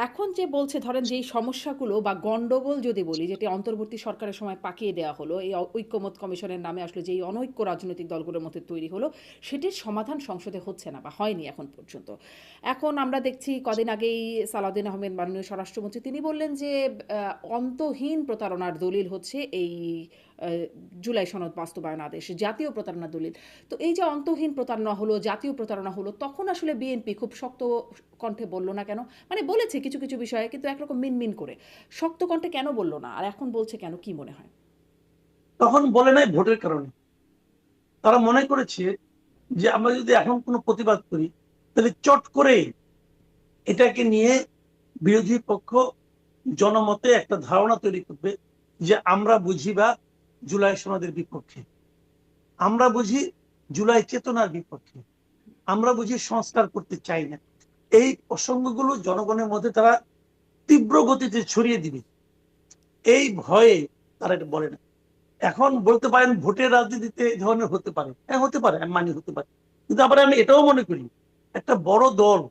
এখন যে বলছে ধরেন যে এই সমস্যাগুলো বা গন্ডগোল যদি বলি যেটি অন্তর্বর্তী সরকারের সময় পাকিয়ে দেওয়া হলো, এই ঐক্যমত কমিশনের নামে আসলে যে এই অনৈক্য রাজনৈতিক দলগুলোর মধ্যে তৈরি হলো, সেটির সমাধান সংসদে হচ্ছে না বা হয়নি এখন পর্যন্ত। এখন আমরা দেখছি কদিন আগেই সালাউদ্দিন আহমেদ মাননীয় স্বরাষ্ট্রমন্ত্রী তিনি বললেন যে অন্তহীন প্রতারণার দলিল হচ্ছে এই জুলাই সনদ বাস্তবায়ন আদেশ, জাতীয় প্রতারণা দলিল। তো এই যে অন্তহীন প্রতারণা হলো, জাতীয় প্রতারণা হলো, তখন আসলে বিএনপি খুব শক্ত কণ্ঠে বলল না কেন? মানে বলেছে কিছু, কিছু বিষয়ে কিন্তু একরকম মিনমিন করে। শক্ত কণ্ঠে কেন বলল না? আর এখন বলছে কেন? কি মনে হয়? তখন বলে নাই ভোটের কারণে। তারা মনে করেছে যে আমরা যদি এখন কোনো প্রতিবাদ করি তাহলে চট করে এটাকে নিয়ে বিরোধী পক্ষ জনমতে একটা ধারণা তৈরি করবে যে আমরা বুঝি বা জুলাই সনদের বিপক্ষে, আমরা বুঝি জুলাই চেতনার বিপক্ষে, আমরা বুঝি সংস্কার করতে চাই না। এই প্রসঙ্গগুলো জনগণের মধ্যে তারা তীব্র গতিতে ছড়িয়ে দিবে, এই ভয়ে তারা এটা বলে না। এখন বলতে পারেন ভোটের রাজনীতিতে এই ধরনের হতে পারে, হ্যাঁ হতে পারে, আমি মানি হতে পারে। কিন্তু আবার আমি এটাও মনে করি একটা বড় দল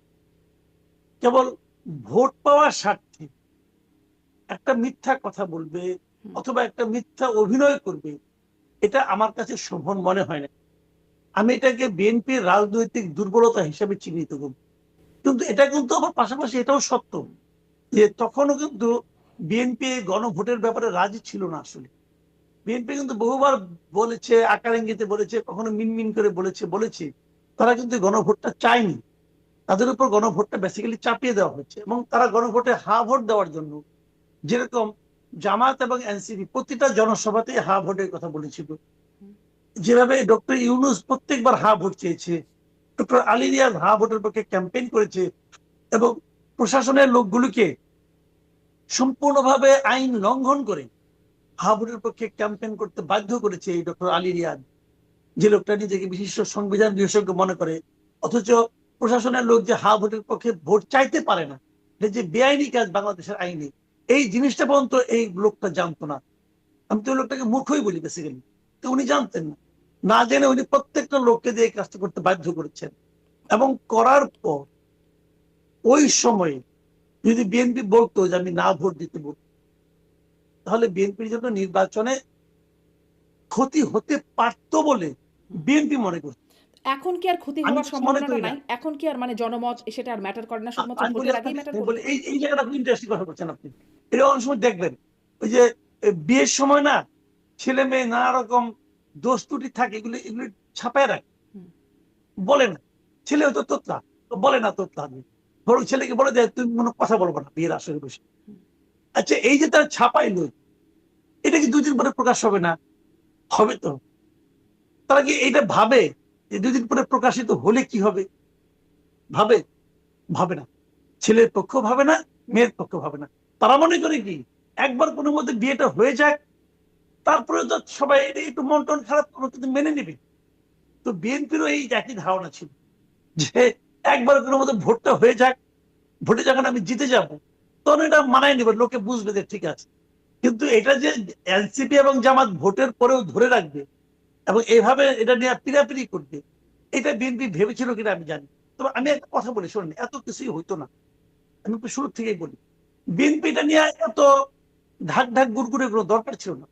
কেবল ভোট পাওয়ার স্বার্থে একটা মিথ্যা কথা বলবে হুম। অথবা একটা মিথ্যা অভিনয় করবে, এটা আমার কাছে শোভন মনে হয় না। আমি এটাকে বিএনপির রাজনৈতিক দুর্বলতা হিসেবে চিহ্নিত করব। কিন্তু এটা কিন্তু আবার পাশাপাশি এটাও সত্য যে তখনও কিন্তু বিএনপি গণভোটের ব্যাপারে রাজি ছিল না। আসলে বিএনপি কিন্তু বহুবার বলেছে, আকার ইঙ্গিতে বলেছে, কখনো মিনমিন করে বলেছে তারা কিন্তু গণভোটটা চায়নি। তাদের উপর গণভোটটা বেসিক্যালি চাপিয়ে দেওয়া হচ্ছে এবং তারা গণভোটে হা ভোট দেওয়ার জন্য, যেরকম জামাত এবং এনসিপি প্রতিটা জনসভাতে হা ভোটের কথা বলেছিল, যেভাবে ডক্টর ইউনূস প্রত্যেকবার হা ভোট চেয়েছে, ডক্টর আলী রিয়াজ হা ভোটের পক্ষে ক্যাম্পেইন করেছে এবং প্রশাসনের লোকগুলোকে সম্পূর্ণভাবে আইন লঙ্ঘন করে হা ভোটের পক্ষে ক্যাম্পেইন করতে বাধ্য করেছে এই ডক্টর আলী রিয়াজ, যে লোকটা নিজেকে বিশিষ্ট সংবিধান বিশেষজ্ঞ মনে করে। অথচ প্রশাসনের লোক যে হা ভোটের পক্ষে ভোট চাইতে পারে না, এটা যে বেআইনি কাজ বাংলাদেশের আইনে, এই জিনিসটা পর্যন্ত এই লোকটা জানতো না। আমি তো লোকটাকে মূর্খই বলি বেসিক্যালি। তো উনি জানতেন না, না জেনে উনি প্রত্যেকটা লোককে দিয়ে কাজটা করতে বাধ্য করেছেন। এবং করার পর ওই সময়ে যদি বিএনপি বলতো যে আমি না ভোট দিতে বলতো, তাহলে বিএনপির জন্য নির্বাচনে ক্ষতি হতে পারতো বলে হুম। বিএনপি মনে করছে। এখন কি আর ক্ষতি আমি হওয়ার কিছু মনে সম্ভাবনাটা করি না। নাই? এখন কি আর মানে জনমত সেটা আর ম্যাটার করে না, শুধুমাত্র আমি বলি ভোটের আগেই আপনাকে, ম্যাটার আমি বলি করবে? এই এই জায়গাটা খুব ইন্টারেস্টিং কথা বলছেন আপনি। এটা অনেক সময় দেখবেন ওই যে বিয়ের সময় না ছেলে মেয়ে নানা রকম দোষ ত্রুটি থাকে, এগুলো এগুলো ছাপায় রাখে, হুম। বলে না। ছেলে হয়তো তোতলা, তো বলে না তোতলা, আমি বরং ছেলেকে বলে দেয় তুমি কোনো কথা বলবো না বিয়ের আসরে বসে। হুম। আচ্ছা, এই যে তার ছাপাইলো, এটা কি 2 দিন পরে প্রকাশ হবে না? হবে তো। তারা কি এটা ভাবে যে 2 দিন পরে প্রকাশিত হলে কি হবে? ভাবে? ভাবে না। ছেলের পক্ষ ভাবে না, মেয়ের পক্ষ ভাবে না। তারা মনে করে কি একবার কোনো মধ্যে বিয়েটা হয়ে যাক, তারপরে তো সবাই একটু মন টন খারাপ করবে কিন্তু মেনে নিবে। তো বিএনপিরও এই একই ধারণা ছিল যে একবার কোনো মধ্যে ভোটটা হয়ে যাক, ভোটে যখন আমি জিতে যাব তখন এটা মানায় নিবে, লোকে বুঝবে যে ঠিক আছে। কিন্তু এটা যে এনসিপি এবং জামাত ভোটের পরেও ধরে রাখবে এবং এইভাবে এটা নিয়ে পিরাপিরি করবে, এটা বিএনপি ভেবেছিল কিনা আমি জানি। তবে আমি একটা কথা বলি শোনেন, এত কিছুই হইতো না। আমি শুরু থেকেই বলি বিএনপি এটা নিয়ে এত ঢাক ঢাক গুড়গুড়ে কোনো দরকার ছিল না।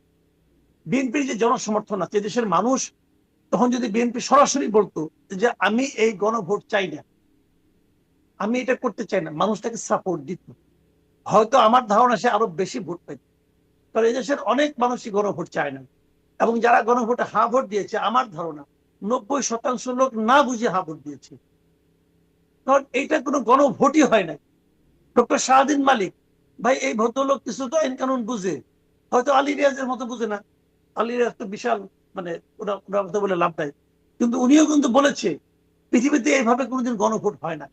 বিএনপির যে জনসমর্থন আছে দেশের মানুষ, তখন যদি বিএনপি সরাসরি বলতো যে আমি এই গণভোট চাই না, আমি এটা করতে চাই না, মানুষটাকে সাপোর্ট দিত, হয়তো আমার ধারণা সে আরো বেশি ভোট পেত। কারণ এই দেশের অনেক মানুষই গণভোট চায় না এবং যারা গণভোটে হা ভোট দিয়েছে আমার ধারণা 90% লোক না বুঝে হা ভোট দিয়েছে। কারণ এইটা কোনো গণভোটই হয় না। ডক্টর শাহদিন মালিক, ভাই এই ভদ্রলোক কিছু তো আইন কানুন বুঝে, হয়তো আলী রিয়াজের মতো বুঝে না। আলী রিয়াজ তো বিশাল, মানে ওনার কথা বলে লাভ নাই। কিন্তু উনিও কিন্তু বলেছে পৃথিবীতে এইভাবে কোনোদিন গণভোট হয় না।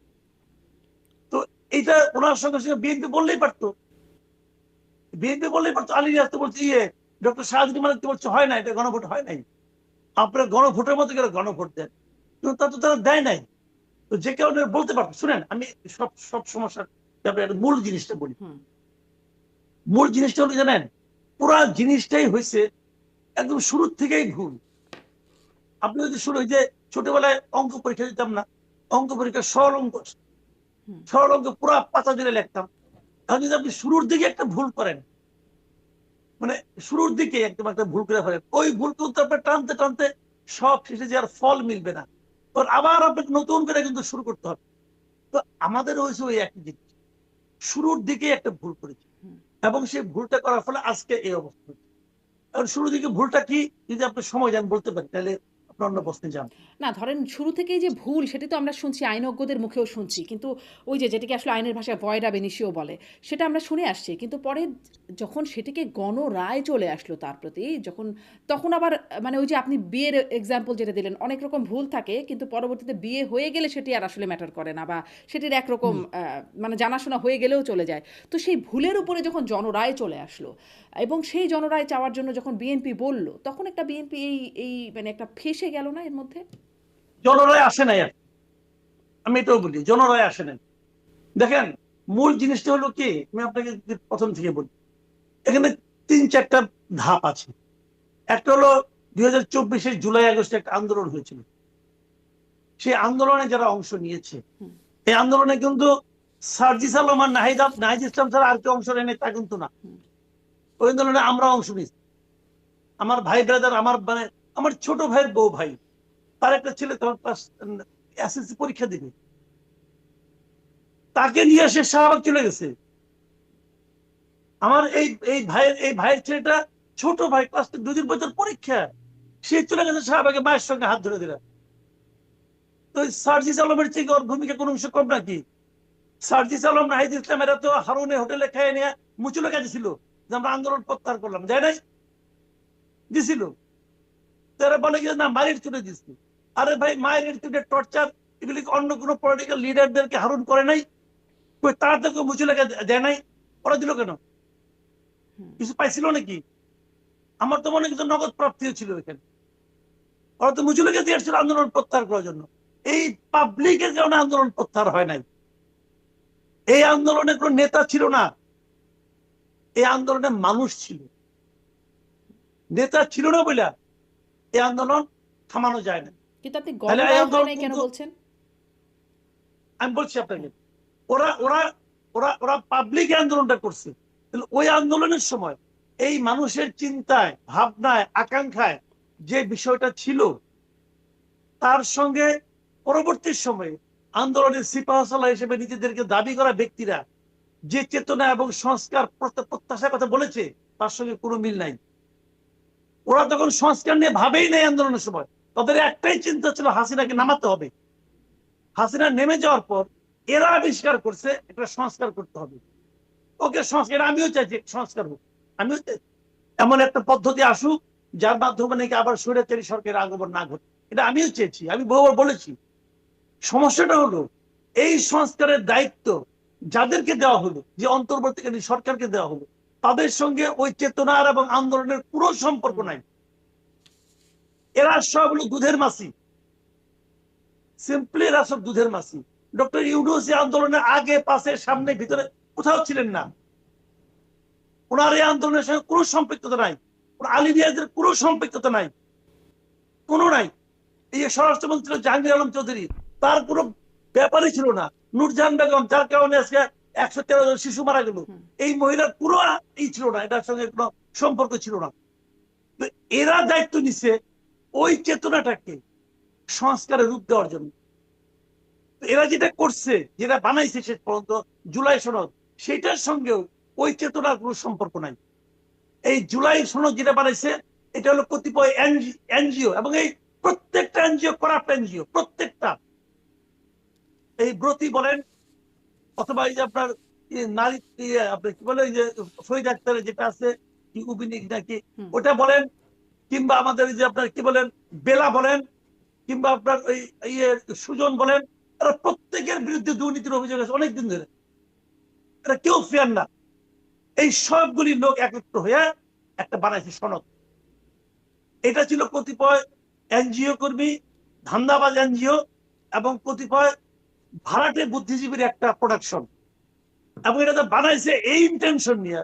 তো এইটা ওনার সঙ্গে সঙ্গে বিএনপি বললেই পারতো, বিএনপি বললেই পারতো। আলী রিয়াজ তো বলছে ডক্টর শাহদিন মালিক তো বলছে হয় না, এটা গণভোট হয় নাই, আপনারা গণভোটের মতো করে গণভোট দেন। কিন্তু তা তো তারা দেয় নাই। তো যে কারণে বলতে পারতো। শুনেন, আমি সব সব সমস্যার ব্যাপারে মূল জিনিসটা বলি। হুম। মূল জিনিসটা হলো জানেন, পুরা জিনিসটাই হয়েছে একদম শুরু থেকেই ভুল। আপনি যদি শুরু যে ছোটবেলায় অঙ্ক পরীক্ষা দিতাম না, অঙ্ক পরীক্ষা সরল অঙ্ক, হুম। সরল অঙ্ক পুরা পাতা জুড়ে লিখতাম, এখন যদি আপনি শুরুর দিকে একটা ভুল করেন, মানে শুরুর দিকে একদম একটা ভুল করে ফেলেন, ওই ভুল কিন্তু আপনার টানতে টানতে সব শেষে যে আর ফল মিলবে না, আবার আপনাকে নতুন করে কিন্তু শুরু করতে হবে। তো আমাদের হয়েছে ওই একই জিনিস, শুরুর দিকে একটা ভুল করেছি এবং সেই ভুলটা করার ফলে আজকে এই অবস্থা হচ্ছে। এখন শুরুর দিকে ভুলটা কি, যদি আপনি সময় যান বলতে পারেন, তাহলে আপনার অন্য প্রশ্নে যান। না ধরেন শুরু থেকেই যে ভুল সেটা তো আমরা শুনছি, আইনজ্ঞদের মুখেও শুনছি। কিন্তু ওই যে যেটাকে আসলে আইনের ভাষায় ভয়েড আব ইনিশিও বলে, সেটা আমরা শুনে আসছি। কিন্তু পরে যখন সেটিকে গণরায় চলে আসলো তার প্রতি, তখন আবার মানে ওই যে আপনি বিয়ের এক্সাম্পল যেটা দিলেন, অনেক রকম ভুল থাকে কিন্তু পরবর্তীতে বিয়ে হয়ে গেলে সেটি আর আসলে ম্যাটার করে না, বা সেটির একরকম মানে জানাশোনা হয়ে গেলেও চলে যায়। তো সেই ভুলের উপরে যখন জনরায় চলে আসলো এবং সেই জনরায় চাওয়ার জন্য যখন বিএনপি বলল, তখন একটা বিএনপি এই মানে একটা ফেঁসে গেল না এর মধ্যে? জনরায় আসে নাই আর, আমি এটাও বলি জনরায় আসে নাই। দেখেন, মূল জিনিসটা হলো কি, আমি আপনাকে প্রথম থেকে বলি, এখানে ৩-৪টা ধাপ আছে। একটা হলো ২০২৪ জুলাই আগস্টে একটা আন্দোলন হয়েছিল, সেই আন্দোলনে যারা অংশ নিয়েছে, এই আন্দোলনে কিন্তু সার্জিস আলম আর নাহিদ ইসলাম ছাড়া আর কেউ অংশ নেয় তা কিন্তু না। ওই আন্দোলনে আমরা অংশ নিয়েছি, আমার ভাই ব্রাদার, আমার মানে আমার ছোট ভাইয়ের বউ ভাই, তার একটা ছেলে তোমার এসএসসি পরীক্ষা দিবে, তাকে নিয়ে সে শাহবাগ চলে গেছে। আমার এই ভাইয়ের ছেলেটা, ছোট ভাই, ক্লাস 2 দিন বছর পরীক্ষা, সে চলে গেছে শাহবাগে মায়ের সঙ্গে হাত ধরে দিলাম। তো সার্জিস আলমের থেকে ওর ভূমিকা কোনো অংশ কম নাকি? সার্জিস আলম, নাহিদ ইসলাম এরা তো হারুনে হোটেলে খেয়ে নিয়ে মুচুলে গেছিল যে আমরা আন্দোলন প্রত্যাহার করলাম, যায় নাই? দিছিল। তারা বলে কি না মায়ের তুলে দিচ্ছি। আরে ভাই, মায়ের তুলে টর্চার এগুলি অন্য কোনো পলিটিক্যাল লিডারদেরকে হারুন করে নাই? তারা তো মুচুলে দেয় নাই, ওরা দিল কেন? কিছু পাইছিল নাকি? আমার তো মনে কিছু নগদ প্রাপ্তিও ছিল এখানে। ওরা তো মুচুলেকে দিয়ে আসছিল আন্দোলন প্রত্যাহার করার জন্য। এই পাবলিকের কারণে আন্দোলন প্রত্যাহার হয় নাই। এই আন্দোলনে কোনো নেতা ছিল না, এই আন্দোলনে মানুষ ছিল। নেতা ছিল না বলে এই আন্দোলন থামানো যায় না। কিন্তু আপনি তাহলে এই গণরায় হয় আন্দোলন নাই কেন কিন্তু, বলছেন? আমি বলছি আপনাকে, ওরা ওরা ওরা ওরা পাবলিক আন্দোলনটা করছে। ওই আন্দোলনের সময় এই মানুষের চিন্তায়, ভাবনায়, আকাঙ্ক্ষায় যে বিষয়টা ছিল, তার সঙ্গে পরবর্তী সময়ে আন্দোলনের সিপাহসালা হিসেবে নিজেদেরকে দাবি করা ব্যক্তিরা যে চেতনা এবং সংস্কার প্রত্যাশার কথা বলেছে, তার সঙ্গে কোনো মিল নাই। ওরা তখন সংস্কার নিয়ে ভাবেই নাই আন্দোলনের সময়। তাদের একটাই চিন্তা ছিল হাসিনাকে নামাতে হবে। হাসিনা নেমে যাওয়ার পর এরা আবিষ্কার করছে একটা সংস্কার করতে হবে। ওকে, সংস্কার আমিও চাইছি, সংস্কার হোক, আমিও এমন একটা পদ্ধতি আসুক যার মাধ্যমে নাকি আবার স্বৈরাচারী সরকারের আগমন না ঘটে, এটা আমিও চেয়েছি, আমি বহুবার বলেছি। সমস্যাটা হলো এই সংস্কারের দায়িত্ব যাদেরকে দেওয়া হলো, যে অন্তর্বর্তীকালীন সরকারকে দেওয়া হলো, তাদের সঙ্গে ওই চেতনার এবং আন্দোলনের পুরো সম্পর্ক নাই। এরা সব হলো দুধের মাছি, সিম্পলি এরা সব দুধের মাছি। ডক্টর ইউনূস আন্দোলনের আগে পাশে সামনে ভিতরে কোথাও ছিলেন না। ওনার এই আন্দোলনের সঙ্গে কোনো সম্পৃক্ততা নাই, আলী রিয়াজের কোনো সম্পৃক্ততা নাই, কোনো নাই। এই যে স্বরাষ্ট্রমন্ত্রী জাহাঙ্গীর আলম চৌধুরী, তার কোনো ব্যাপারই ছিল না। নূরজাহান বেগম, যার কারণে আজকে 113 জন শিশু মারা গেল, এই মহিলার পুরো ই ছিল না, এটার সঙ্গে কোনো সম্পর্ক ছিল না। এরা দায়িত্ব নিছে ওই চেতনাটাকে সংস্কারের রূপ দেওয়ার জন্য। এরা যেটা করছে, যেটা বানাইছে শেষ পর্যন্ত জুলাই সনদ, সেটার সঙ্গেও ওই চেতনার কোনো সম্পর্ক নাই। এই জুলাই সনদ যেটা বানাইছে, এটা হলো কতিপয় এনজিও, এবং এই প্রত্যেকটা এনজিও করাপ্ট এনজিও, প্রত্যেকটা। এই ব্রতি বলেন, অথবা এই যে আপনার নারী, আপনি কি বলে, যে শহীদ আক্তারের যেটা আছে উবিনিক নাকি, ওটা বলেন, কিংবা আমাদের যে আপনার কি বলেন বেলা বলেন, কিংবা আপনার ওই সুজন বলেন, তারা প্রত্যেকের বিরুদ্ধে দুর্নীতির অভিযোগ আছে অনেকদিন ধরে। এটা কেউ ফেয়ার না। এই সবগুলি লোক একত্র হয়ে একটা বানাইছে সনদ। এটা ছিল কতিপয় এনজিও কর্মী, ধান্দাবাজ এনজিও, এবং কতিপয় ভাড়াটে বুদ্ধিজীবীর একটা প্রোডাকশন। এবং এটা বানাইছে এই ইন্টেনশন নিয়ে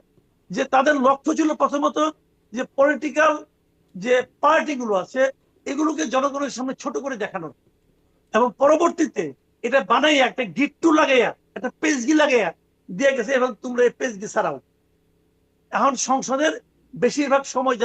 যে তাদের লক্ষ্য ছিল প্রথমত যে পলিটিক্যাল যে পার্টিগুলো আছে এগুলোকে জনগণের সামনে ছোট করে দেখানো, এবং পরবর্তীতে এটা বানাইয়া একটা গিট্টু লাগাইয়া, একটা পেজগি লাগাইয়া দিয়ে গেছে এবং তোমরা এই পেজ দিয়ে ছাড়াও। এখন সংসদের বেশিরভাগ সময়